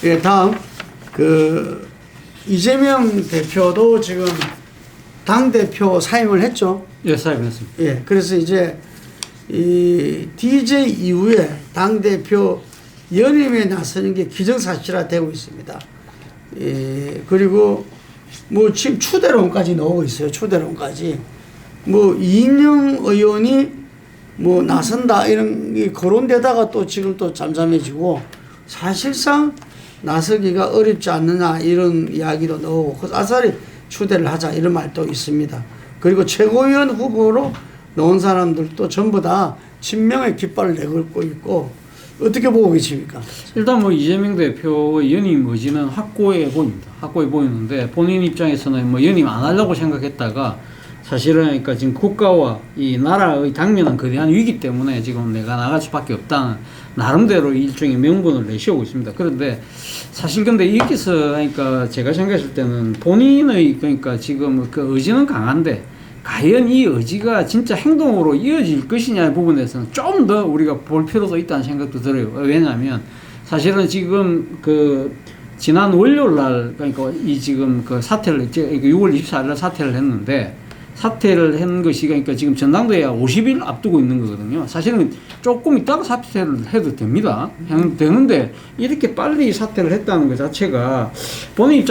예, 다음 그 이재명 대표도 지금 당 대표 사임을 했죠. 예, 사임했습니다. 예, 그래서 이제 이 DJ 이후에 당 대표 연임에 나서는 게 기정사실화되고 있습니다. 예, 그리고 뭐 지금 추대론까지 나오고 있어요. 추대론까지 뭐 이인영 의원이 뭐 나선다 이런 게 거론되다가 또 지금 또 잠잠해지고 사실상 나서기가 어렵지 않느냐 이런 이야기도 나오고 그 아싸리 추대를 하자 이런 말도 있습니다. 그리고 최고위원 후보로 나온 사람들도 전부 다 친명의 깃발을 내걸고 있고 어떻게 보고 계십니까? 일단 뭐 이재명 대표의 연임 의지는 확고해 보입니다. 확고해 보이는데 본인 입장에서는 뭐 연임 안 하려고 생각했다가 사실은 그러니까 지금 국가와 이 나라의 당면한 거대한 위기 때문에 지금 내가 나갈 수밖에 없다는 나름대로 일종의 명분을 내세우고 있습니다. 그런데 사실 근데 여기서 그러니까 제가 생각했을 때는 본인의 그러니까 지금 그 의지는 강한데 과연 이 의지가 진짜 행동으로 이어질 것이냐의 부분에서는 좀 더 우리가 볼 필요도 있다는 생각도 들어요. 왜냐하면 사실은 지금 그 지난 월요일 날 그러니까 이 지금 그 사퇴를 6월 24일 날 사퇴를 했는데 사퇴를 한 것이 그러니까 지금 전당대회가 50일 앞두고 있는 거거든요. 사실은 조금 있다가 사퇴를 해도 됩니다. 되는데 이렇게 빨리 사퇴를 했다는 것 자체가 본인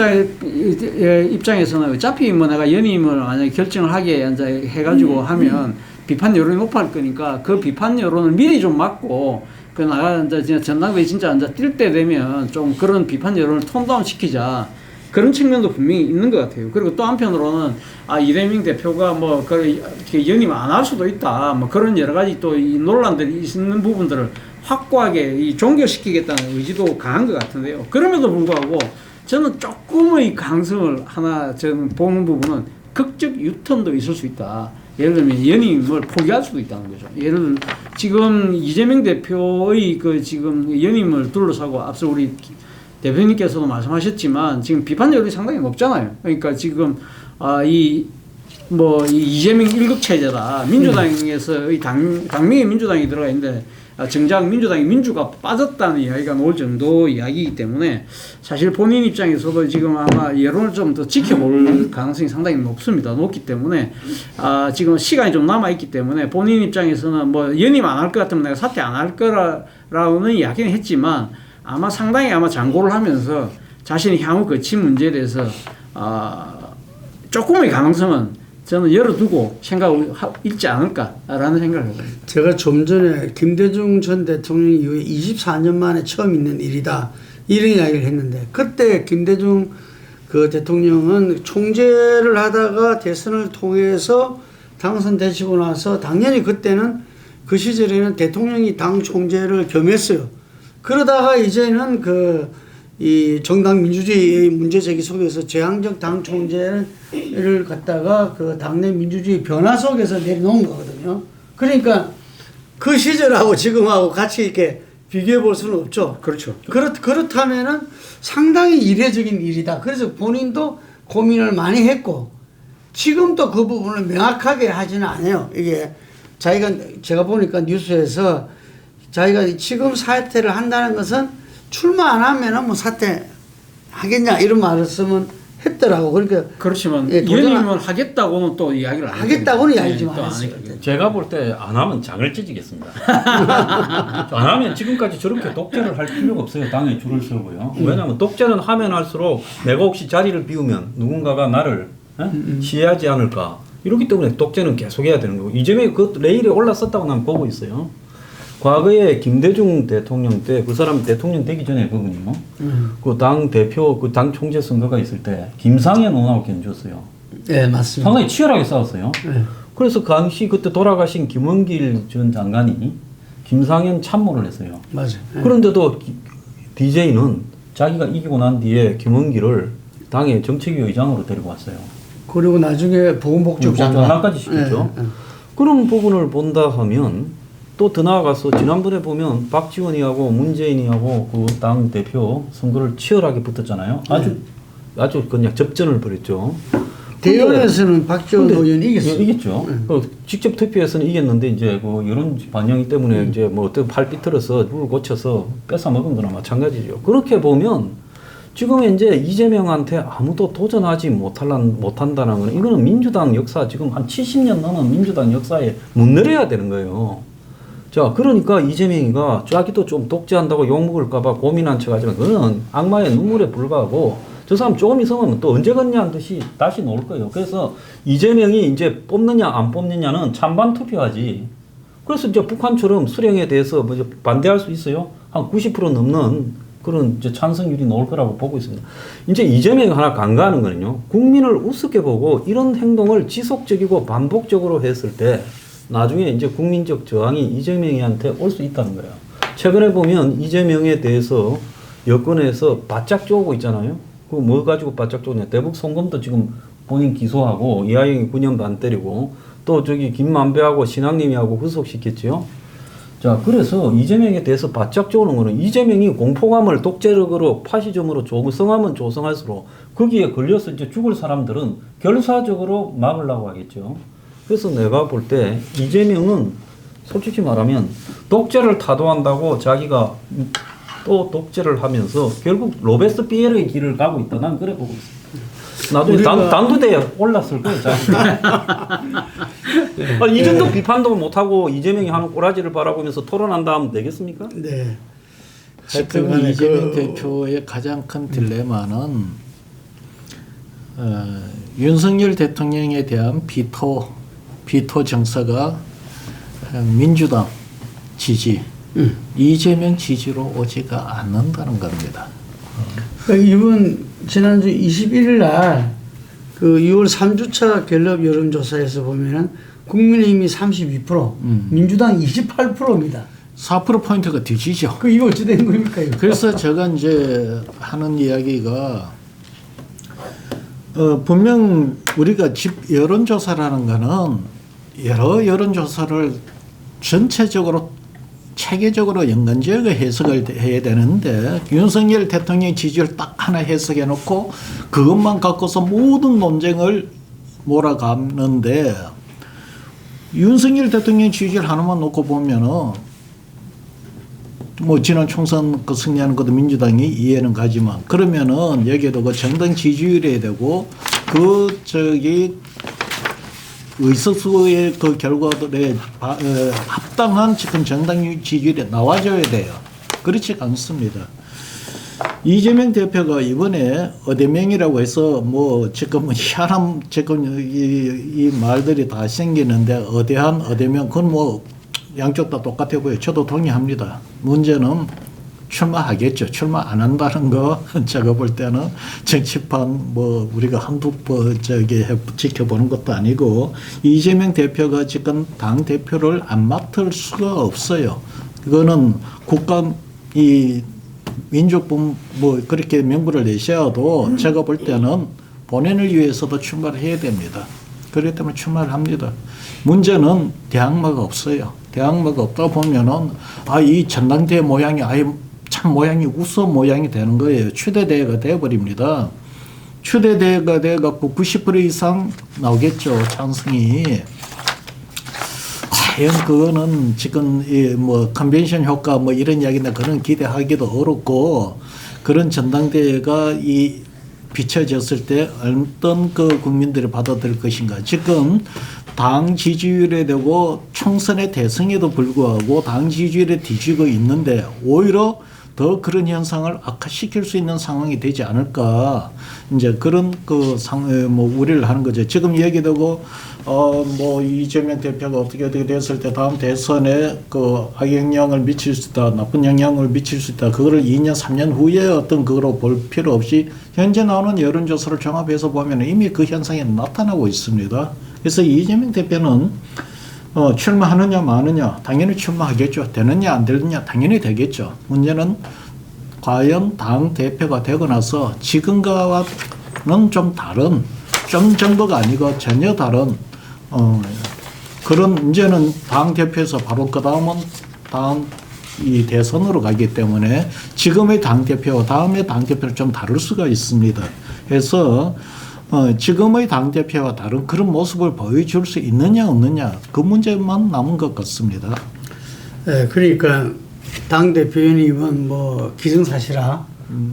입장에서는 어차피 뭐 내가 연임을 만약에 결정을 하게 이제 해가지고 하면 비판 여론이 높아질 거니까 그 비판 여론을 미리 좀 막고 그 나가 이제 전당대회 진짜 이제 뛸 때 되면 좀 그런 비판 여론을 톤다운 시키자. 그런 측면도 분명히 있는 것 같아요. 그리고 또 한편으로는 이재명 대표가 뭐 연임 안 할 수도 있다. 뭐 그런 여러 가지 또 이 논란들이 있는 부분들을 확고하게 이 종결시키겠다는 의지도 강한 것 같은데요. 그럼에도 불구하고 저는 조금의 가능성을 하나 저는 보는 부분은 극적 유턴도 있을 수 있다. 예를 들면 연임을 포기할 수도 있다는 거죠. 예를 들면 지금 이재명 대표의 그 지금 연임을 둘러싸고 앞서 우리 대표님께서도 말씀하셨지만 지금 비판 여론이 상당히 높잖아요. 그러니까 지금 이 이재명 1급 체제다. 민주당에서의 당명에 민주당이 들어가 있는데 정작 민주당이 민주가 빠졌다는 이야기가 나올 정도 이야기이기 때문에 사실 본인 입장에서도 지금 아마 여론을 좀 더 지켜볼 가능성이 상당히 높기 때문에 지금 시간이 좀 남아있기 때문에 본인 입장에서는 뭐 연임 안 할 것 같으면 내가 사퇴 안 할 거라는 이야기는 했지만 아마 상당히 장고를 하면서 자신이 향후 거친 문제에 대해서 조금의 가능성은 저는 열어두고 생각을 읽지 않을까라는 생각을 해봅니다. 제가 좀 전에 김대중 전 대통령 이후에 24년 만에 처음 있는 일이다 이런 이야기를 했는데 그때 김대중 그 대통령은 총재를 하다가 대선을 통해서 당선되시고 나서 당연히 그때는 그 시절에는 대통령이 당 총재를 겸했어요. 그러다가 이제는 이 정당 민주주의의 문제 제기 속에서 제왕적 당 총재를 갖다가 그 당내 민주주의 변화 속에서 내려놓은 거거든요. 그러니까 그 시절하고 지금하고 같이 이렇게 비교해 볼 수는 없죠. 그렇죠. 그렇다면은 상당히 이례적인 일이다. 그래서 본인도 고민을 많이 했고 지금도 그 부분을 명확하게 하지는 않아요. 이게 제가 보니까 뉴스에서 자기가 지금 사퇴를 한다는 것은 출마 안 하면은 뭐 사퇴 하겠냐 이런 말씀은 했더라고. 그러니까 그렇지만 연임을 하겠다고는 또 이야기를 안 하겠다고는 이야기지 않았어요. 제가 볼 때 안 하면 장을 찢겠습니다. 안 하면 지금까지 저렇게 독재를 할 필요가 없어요. 당에 줄을 서고요. 왜냐하면 독재는 하면 할수록 내가 혹시 자리를 비우면 누군가가 나를 시해하지 않을까. 이렇기 때문에 독재는 계속해야 되는 거고 이재명이 그 레일에 올랐었다고 난 보고 있어요. 과거에 김대중 대통령 때 그 사람 대통령 되기 전에 그분이요. 그 당 대표 그 당 총재 선거가 있을 때 김상현 의원하고 견줬어요. 네, 맞습니다. 상당히 치열하게 싸웠어요. 네. 그래서 그 당시 그때 돌아가신 김원길 전 장관이 김상현 참모를 했어요. 맞아요. 네. 그런데도 DJ는 자기가 이기고 난 뒤에 김원길을 당의 정책위 의장으로 데리고 왔어요. 그리고 나중에 보건복지부 장관까지 시켰죠. 네, 네. 그런 부분을 본다 하면 또 더 나아가서 지난번에 보면 박지원이하고 문재인이하고 그 당 대표 선거를 치열하게 붙었잖아요. 아주 그냥 접전을 벌였죠. 대의원에서는 박지원 근데 의원이 이겼어요. 예, 이겼죠. 직접 투표에서는 이겼는데 이제 그 여론 반영 때문에 이제 뭐 어떤 팔 삐뚤어서 룰 고쳐서 뺏어 먹은 거나 마찬가지죠. 그렇게 보면 지금 이제 이재명한테 아무도 도전하지 못한다는 건 이거는 민주당 역사 지금 한 70년 넘은 민주당 역사에 못 내려야 되는 거예요. 자, 그러니까 이재명이가 자기도 좀 독재한다고 욕먹을까봐 고민한 척 하지만 그거는 악마의 눈물에 불과하고 저 사람 조금 있으면 또 언제 걷냐는 듯이 다시 나올 거예요. 그래서 이재명이 이제 뽑느냐 안 뽑느냐는 찬반 투표하지. 그래서 이제 북한처럼 수령에 대해서 뭐 반대할 수 있어요. 한 90% 넘는 그런 이제 찬성률이 나올 거라고 보고 있습니다. 이제 이재명이 하나 간과하는 거는요. 국민을 우습게 보고 이런 행동을 지속적이고 반복적으로 했을 때 나중에 이제 국민적 저항이 이재명이한테 올 수 있다는 거예요. 최근에 보면 이재명에 대해서 여권에서 바짝 쪼고 있잖아요. 그 뭐 가지고 바짝 쪼냐. 대북 송금도 지금 본인 기소하고 이하영이 9년 반 때리고 또 저기 김만배하고 신학님이하고 후속시켰지요. 자, 그래서 이재명에 대해서 바짝 쪼는 거는 이재명이 공포감을 독재력으로 파시즘으로 조성하면 조성할수록 거기에 걸려서 이제 죽을 사람들은 결사적으로 막으려고 하겠죠. 그래서 내가 볼 때 이재명은 솔직히 말하면 독재를 타도한다고 자기가 또 독재를 하면서 결국 로베스피에르의 길을 가고 있다. 난 그래 보고 있습니다. 나중에 단두대에 올랐을 거예요. 이 정도 비판도 못하고 이재명이 하는 꼬라지를 바라보면서 토론한다 하면 되겠습니까? 네. 지금 이재명 대표의 가장 큰 딜레마는 윤석열 대통령에 대한 비토 정서가 민주당 지지, 이재명 지지로 오지가 않는다는 겁니다. 그러니까 이번 지난주 21일 날 그 6월 3주차 갤럽 여론조사에서 보면은 국민의힘이 32%, 민주당 28%입니다. 4%포인트가 뒤지죠. 그 이거 어찌 된 겁니까? 이거? 그래서 제가 이제 하는 이야기가 분명 우리가 집 여론조사라는 거는 여러 여론조사를 전체적으로 체계적으로 연관지어서 해석을 해야 되는데 윤석열 대통령 지지율 딱 하나 해석해 놓고 그것만 갖고서 모든 논쟁을 몰아가는데 윤석열 대통령 지지율 하나만 놓고 보면은 뭐 지난 총선 그 승리하는 것도 민주당이 이해는 가지만 그러면은 여기에도 그 정당 지지율이 되고 그 저기 의석수의 그 결과들에 합당한 지금 정당 지지율이 나와줘야 돼요. 그렇지 않습니다. 이재명 대표가 이번에 어대명이라고 해서 뭐 지금 희한한 지금 이 말들이 다 생기는데 어대한 어대명 그건 뭐 양쪽 다 똑같아 보여요. 저도 동의합니다. 문제는 출마하겠죠. 출마 안 한다는 거 제가 볼 때는 정치판 뭐 우리가 한두 번 지켜보는 것도 아니고 이재명 대표가 지금 당 대표를 안 맡을 수가 없어요. 그거는 국가 이 민족분 뭐 그렇게 명분을 내셔도 제가 볼 때는 본인을 위해서도 출마를 해야 됩니다. 그렇기 때문에 출마를 합니다. 문제는 대항마가 없어요. 대항마가 없다 보면은 이 전당대회 모양이 아예 참 모양이 우서 모양이 되는 거예요. 추대대회가 되어버립니다. 추대대회가 돼갖고 90% 이상 나오겠죠. 찬성이. 과연 그거는 지금 뭐 컨벤션 효과 뭐 이런 이야기나 그런 기대하기도 어렵고 그런 전당대회가 비춰졌을 때 어떤 그 국민들이 받아들일 것인가. 지금 당 지지율에 되고 총선의 대승에도 불구하고 당 지지율에 뒤지고 있는데 오히려 더 그런 현상을 악화시킬 수 있는 상황이 되지 않을까. 이제 그런 뭐 우려를 하는 거죠. 지금 얘기되고, 뭐 이재명 대표가 어떻게 됐을 때 다음 대선에 그 악영향을 미칠 수 있다, 나쁜 영향을 미칠 수 있다. 그거를 2년, 3년 후에 어떤 그거로 볼 필요 없이 현재 나오는 여론조사를 종합해서 보면 이미 그 현상이 나타나고 있습니다. 그래서 이재명 대표는 출마하느냐 마느냐 당연히 출마하겠죠. 되느냐 안 되느냐 당연히 되겠죠. 문제는 과연 당 대표가 되고 나서 지금과는 좀 다른 좀 정도가 아니고 전혀 다른 그런 문제는 당 대표에서 바로 그 다음은 다음 이 대선으로 가기 때문에 지금의 당 대표와 다음의 당 대표는 좀 다를 수가 있습니다. 그래서 지금의 당대표와 다른 그런 모습을 보여줄 수 있느냐 없느냐 그 문제만 남은 것 같습니다. 네, 그러니까 당 대표님은 뭐 기승사실화,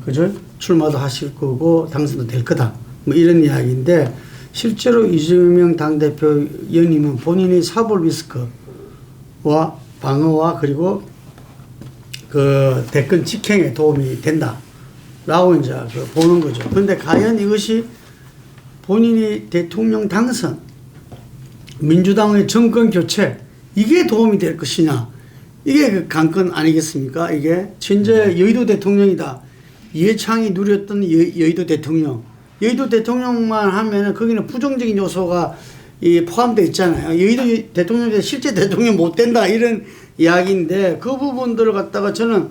그죠? 출마도 하실 거고 당선도 될 거다. 뭐 이런 이야기인데 실제로 이재명 당 대표 연임은 본인이 사법 리스크와 방어와 그리고 그 대권 직행에 도움이 된다라고 이제 그 보는 거죠. 그런데 과연 이것이 본인이 대통령 당선, 민주당의 정권 교체 이게 도움이 될 것이냐? 이게 그 관건 아니겠습니까? 이게 현재 여의도 대통령이다. 이해창이 누렸던 여의도 대통령. 여의도 대통령만 하면은 거기는 부정적인 요소가 포함되어 있잖아요. 여의도 대통령이 실제 대통령 못 된다 이런 이야기인데 그 부분들을 갖다가 저는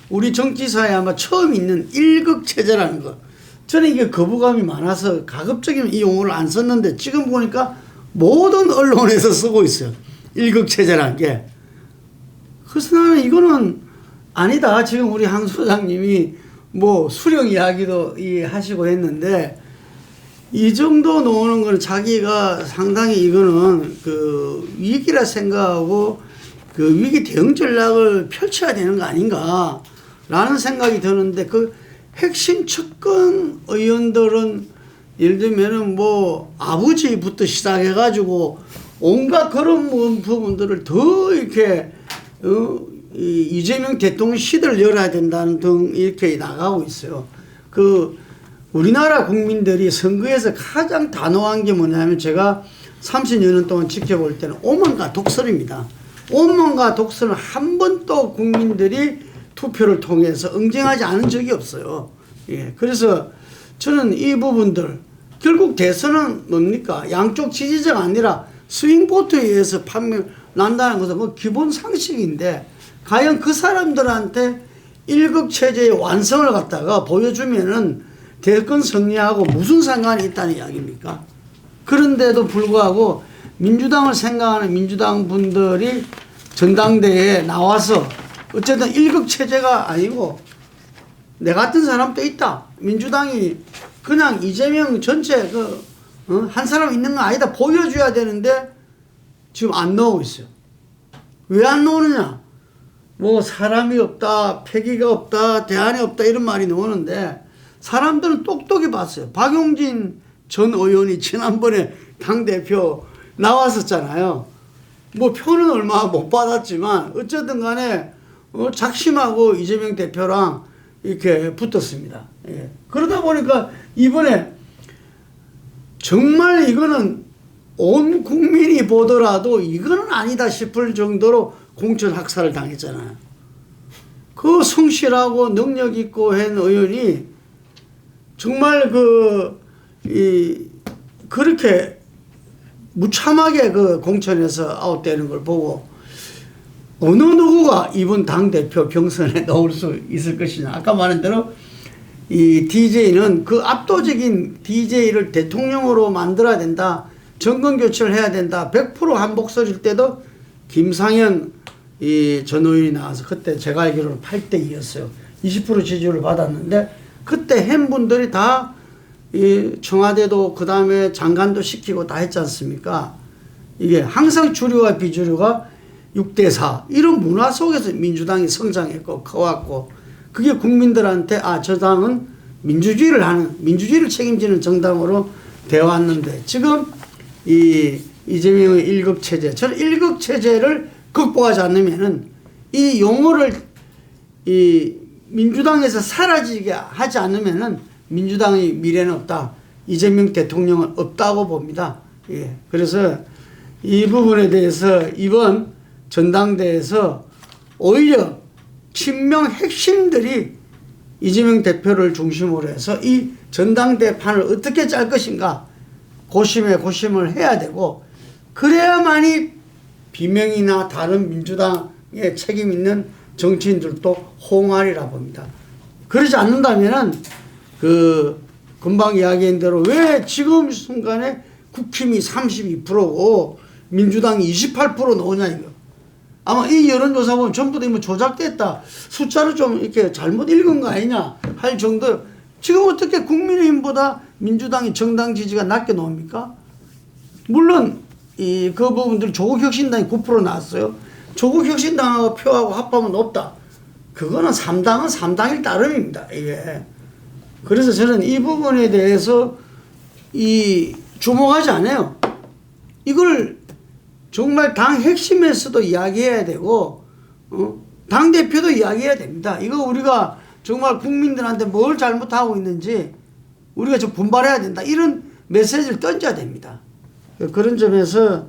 우리 정치사에 아마 처음 있는 일극 체제라는 거. 저는 이게 거부감이 많아서 가급적이면 이 용어를 안 썼는데 지금 보니까 모든 언론에서 쓰고 있어요. 일극 체제라는 게. 그래서 나는 이거는 아니다. 지금 우리 한 소장님이 뭐 수령 이야기도 하시고 했는데 이 정도 놓는 거는 자기가 상당히 이거는 그 위기라 생각하고 그 위기 대응 전략을 펼쳐야 되는 거 아닌가라는 생각이 드는데 그 핵심 측근 의원들은 예를 들면은 뭐 아버지부터 시작해가지고 온갖 그런 부분들을 더 이렇게 이재명 대통령 시대를 열어야 된다는 등 이렇게 나가고 있어요. 그 우리나라 국민들이 선거에서 가장 단호한 게 뭐냐면 제가 30여 년 동안 지켜볼 때는 오만과 독설입니다. 오만과 독설은 한 번도 국민들이 투표를 통해서 응징하지 않은 적이 없어요. 예. 그래서 저는 이 부분들 결국 대선은 뭡니까? 양쪽 지지자가 아니라 스윙보트에 의해서 판명 난다는 것은 뭐 기본 상식인데 과연 그 사람들한테 일극 체제의 완성을 갖다가 보여주면은 대권 승리하고 무슨 상관이 있다는 이야기입니까? 그런데도 불구하고 민주당을 생각하는 민주당 분들이 전당대회에 나와서 어쨌든 일극 체제가 아니고 내 같은 사람도 있다. 민주당이 그냥 이재명 전체 한 사람 있는 거 아니다. 보여줘야 되는데 지금 안 나오고 있어요. 왜 안 나오느냐? 뭐 사람이 없다, 패기가 없다, 대안이 없다 이런 말이 나오는데 사람들은 똑똑히 봤어요. 박용진 전 의원이 지난번에 당대표 나왔었잖아요. 뭐 표는 얼마 못 받았지만 어쨌든 간에 작심하고 이재명 대표랑 이렇게 붙었습니다. 예. 그러다 보니까 이번에 정말 이거는 온 국민이 보더라도 이거는 아니다 싶을 정도로 공천 학살을 당했잖아요. 그 성실하고 능력 있고 한 의원이 정말 그렇게 무참하게 그 공천에서 아웃되는 걸 보고 어느 누구가 이번 당대표 경선에 넣을 수 있을 것이냐. 아까 말한 대로 이 DJ는 그 압도적인 DJ를 대통령으로 만들어야 된다. 정권 교체를 해야 된다. 100% 한복설일 때도 김상현 전 의원이 나와서 그때 제가 알기로는 8대2였어요. 20% 지지율을 받았는데 그때 한 분들이 다 청와대도 그 다음에 장관도 시키고 다 했지 않습니까? 이게 항상 주류와 비주류가 6대4 이런 문화 속에서 민주당이 성장했고 커왔고 그게 국민들한테 저 당은 민주주의를 책임지는 정당으로 되어 왔는데 지금 이재명의 일극체제 저는 일극체제를 극복하지 않으면은 이 용어를 민주당에서 사라지게 하지 않으면은 민주당의 미래는 없다. 이재명 대통령은 없다고 봅니다. 예. 그래서 이 부분에 대해서 이번 전당대회에서 오히려 친명 핵심들이 이재명 대표를 중심으로 해서 이 전당대회 판을 어떻게 짤 것인가 고심에 고심을 해야 되고 그래야만이 비명이나 다른 민주당에 책임 있는 정치인들도 호응하리라 봅니다. 그러지 않는다면은 금방 이야기한 대로 왜 지금 순간에 국힘이 32%고 민주당이 28% 나오냐 이거. 아마 이 여론조사 보면 전부 다 조작됐다. 숫자를 좀 이렇게 잘못 읽은 거 아니냐 할 정도 지금 어떻게 국민의힘보다 민주당이 정당 지지가 낮게 나옵니까? 물론 그 부분들 조국혁신당이 9% 나왔어요. 조국혁신당하고 표하고 합하면 높다. 그거는 3당은 3당일 따름입니다. 이게. 그래서 저는 이 부분에 대해서 주목하지 않아요. 이걸 정말 당 핵심에서도 이야기해야 되고, 당대표도 이야기해야 됩니다. 이거 우리가 정말 국민들한테 뭘 잘못하고 있는지 우리가 좀 분발해야 된다. 이런 메시지를 던져야 됩니다. 그런 점에서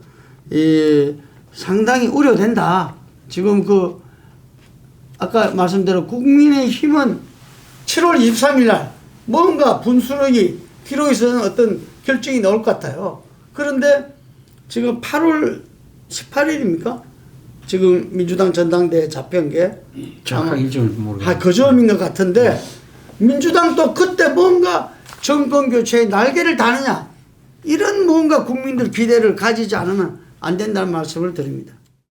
상당히 우려된다. 지금 아까 말씀대로 국민의힘은 7월 23일 날 뭔가 분수령이 필요해서는 어떤 결정이 나올 것 같아요. 그런데 지금 8월 18일입니까? 지금 민주당 전당대회 잡힌 게 정확한 일정을 모르겠어요. 그 점인 것 같은데 민주당도 그때 뭔가 정권 교체의 날개를 다느냐 이런 뭔가 국민들 기대를 가지지 않으면 안 된다는 말씀을 드립니다.